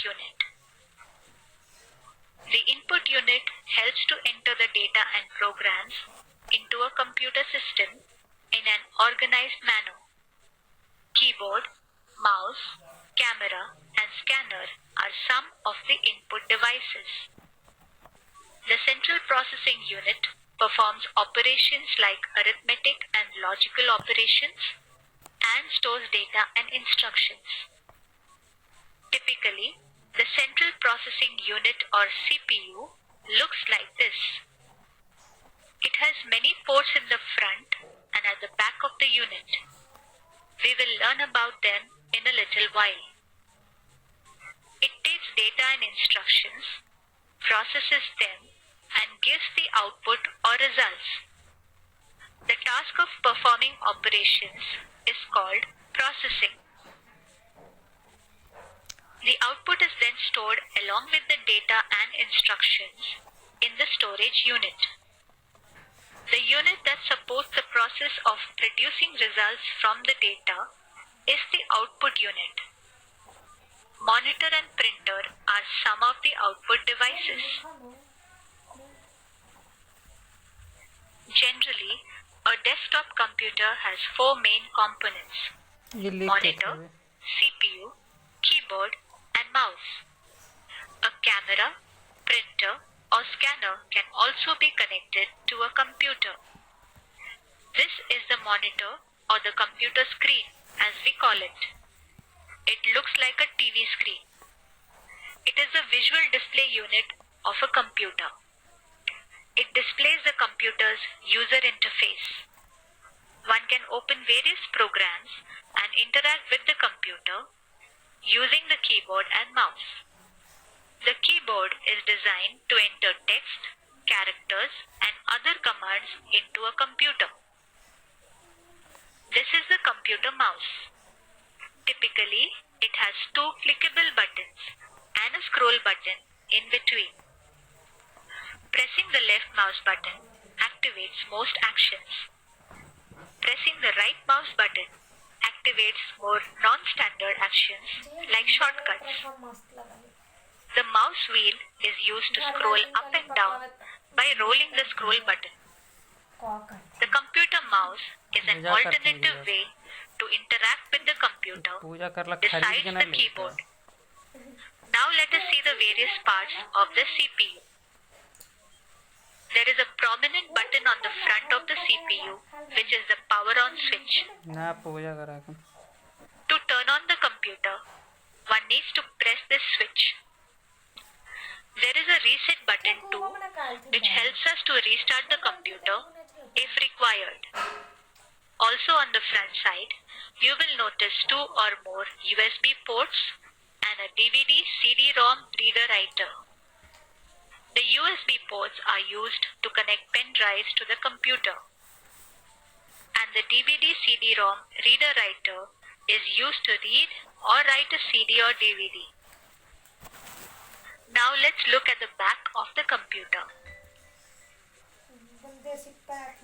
unit. The input unit helps to enter the data and programs into a computer system in an organized manner. Keyboard, mouse, camera, and scanner are some of the input devices. The central processing unit performs operations like arithmetic and logical operations and stores data and instructions. Typically, the central processing unit or CPU looks like this. It has many ports in the front and at the back of the unit. We will learn about them in a little while. It takes data and instructions, processes them, and gives the output or results. The task of performing operations is called processing. The output is then stored along with the data and instructions in the storage unit. The unit that supports the process of producing results from the data is the output unit. Monitor and printer are some of the output devices. Generally, a desktop computer has four main components: monitor, CPU, keyboard, and mouse. A camera, printer, or scanner can also be connected to a computer. This is the monitor or the computer screen, as we call it. It looks like a TV screen. It is the visual display unit of a computer. It displays the computer's user interface. One can open various programs and interact with the computer using the keyboard and mouse. The keyboard is designed to enter text, characters, and other commands into a computer. This is the computer mouse. Typically, it has two clickable buttons and a scroll button in between. Pressing the left mouse button activates most actions. Pressing the right mouse button activates more non-standard actions like shortcuts. The mouse wheel is used to scroll up and down by rolling the scroll button. The computer mouse is an alternative way to interact with the computer besides the keyboard. Now let us see the various parts of the CPU. There is a prominent button on the front of the CPU, which is the power on switch. To turn on the computer, one needs to press this switch. There is a reset button too, which helps us to restart the computer if required. Also on the front side, you will notice two or more USB ports and a DVD CD-ROM reader writer. The USB ports are used to connect pen drives to the computer, and the DVD CD-ROM reader writer is used to read or write a CD or DVD. Now let's look at the back of the computer.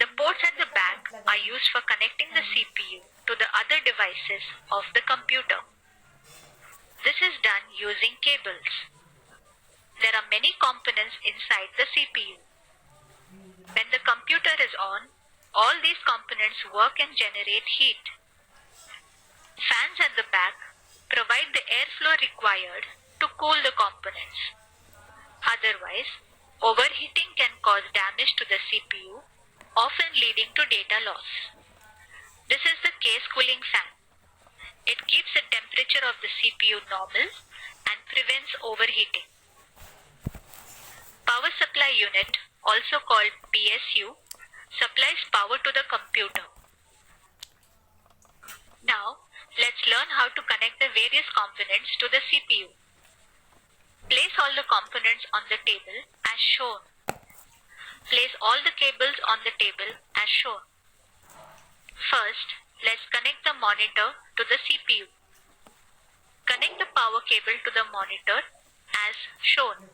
The ports at the back are used for connecting the CPU to the other devices of the computer. This is done using cables. There are many components inside the CPU. When the computer is on, all these components work and generate heat. Fans at the back provide the airflow required to cool the components. Otherwise, overheating can cause damage to the CPU, often leading to data loss. This is the case cooling fan. It keeps the temperature of the CPU normal and prevents overheating. Power supply unit, also called PSU, supplies power to the computer. Now, let's learn how to connect the various components to the CPU. Place all the components on the table as shown. Place all the cables on the table as shown. First, let's connect the monitor to the CPU. Connect the power cable to the monitor as shown.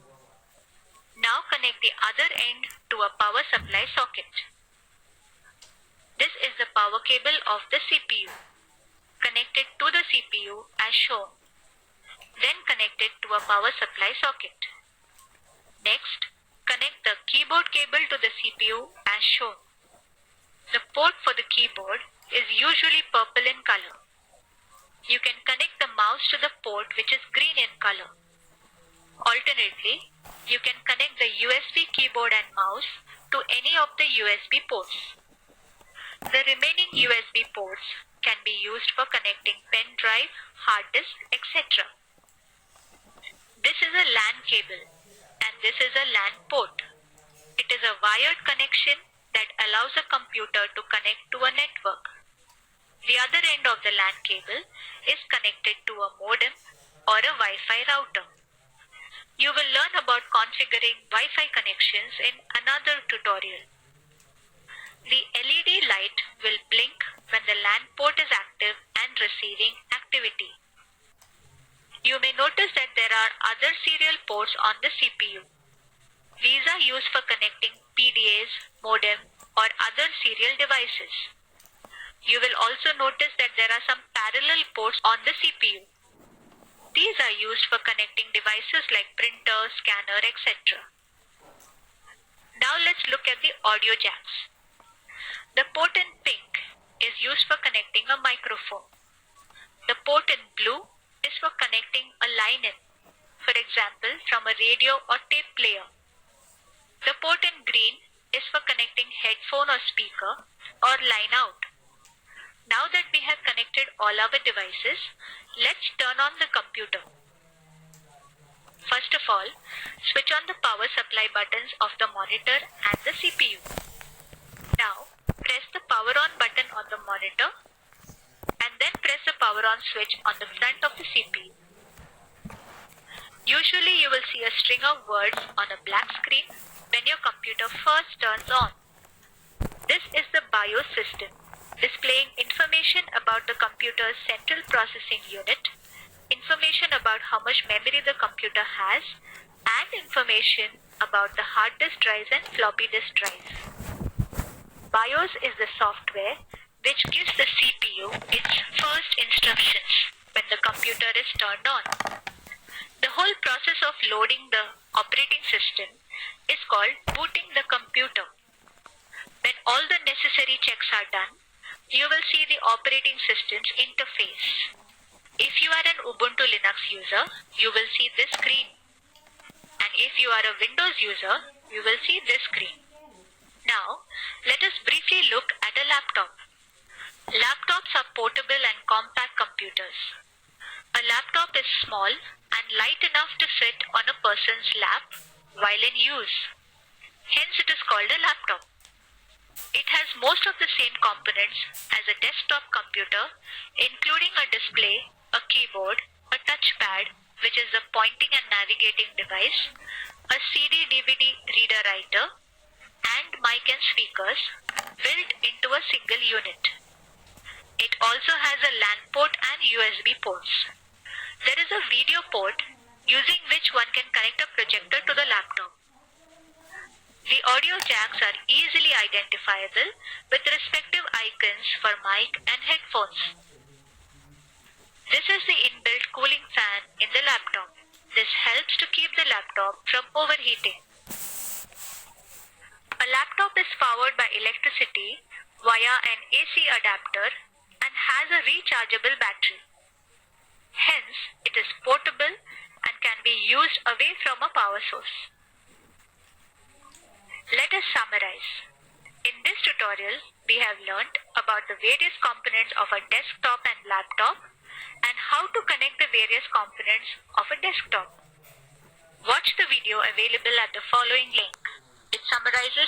Now connect the other end to a power supply socket. This is the power cable of the CPU. Connect it to the CPU as shown. then connect it to a power supply socket. Next, connect the keyboard cable to the CPU as shown. The port for the keyboard is usually purple in color. You can connect the mouse to the port which is green in color. Alternately, you can connect the USB keyboard and mouse to any of the USB ports. The remaining USB ports can be used for connecting pen drive, hard disk, etc. This is a LAN cable and this is a LAN port. It is a wired connection that allows a computer to connect to a network. The other end of the LAN cable is connected to a modem or a Wi-Fi router. You will learn about configuring Wi-Fi connections in another tutorial. The LED light will blink when the LAN port is active and receiving activity. You may notice that there are other serial ports on the CPU. These are used for connecting PDAs, modem, or other serial devices. You will also notice that there are some parallel ports on the CPU. These are used for connecting devices like printer, scanner, etc. Now let's look at the audio jacks. The port in pink is used for connecting a microphone. The port in blue is for connecting a line in, for example, from a radio or tape player. The port in green is for connecting headphone or speaker or line out. Now that we have connected all our devices, let's turn on the computer. First of all, switch on the power supply buttons of the monitor and the CPU. Now, press the power on button on the monitor and then press the power on switch on the front of the CPU. Usually you will see a string of words on a black screen when your computer first turns on. This is the BIOS system, displaying information about the computer's central processing unit, information about how much memory the computer has, and information about the hard disk drives and floppy disk drives. BIOS is the software which gives the CPU its first instructions when the computer is turned on. The whole process of loading the operating system is called booting the computer. When all the necessary checks are done, you will see the operating system's interface. If you are an Ubuntu Linux user, you will see this screen. And if you are a Windows user, you will see this screen. Now, let us briefly look at a laptop. Laptops are portable and compact computers. A laptop is small and light enough to sit on a person's lap while in use. Hence, it is called a laptop. It has most of the same components as a desktop computer, including a display, a keyboard, a touchpad, which is a pointing and navigating device, a CD/DVD reader writer, and mic and speakers built into a single unit. It also has a LAN port and USB ports. There is a video port using which one can connect a projector to the laptop. The audio jacks are easily identifiable with respective icons for mic and headphones. This is the inbuilt cooling fan in the laptop. This helps to keep the laptop from overheating. A laptop is powered by electricity via an AC adapter and has a rechargeable battery. Hence, it is portable and can be used away from a power source. Let us summarize. In this tutorial, we have learnt about the various components of a desktop and laptop and how to connect the various components of a desktop. Watch the video available at the following link. It summarizes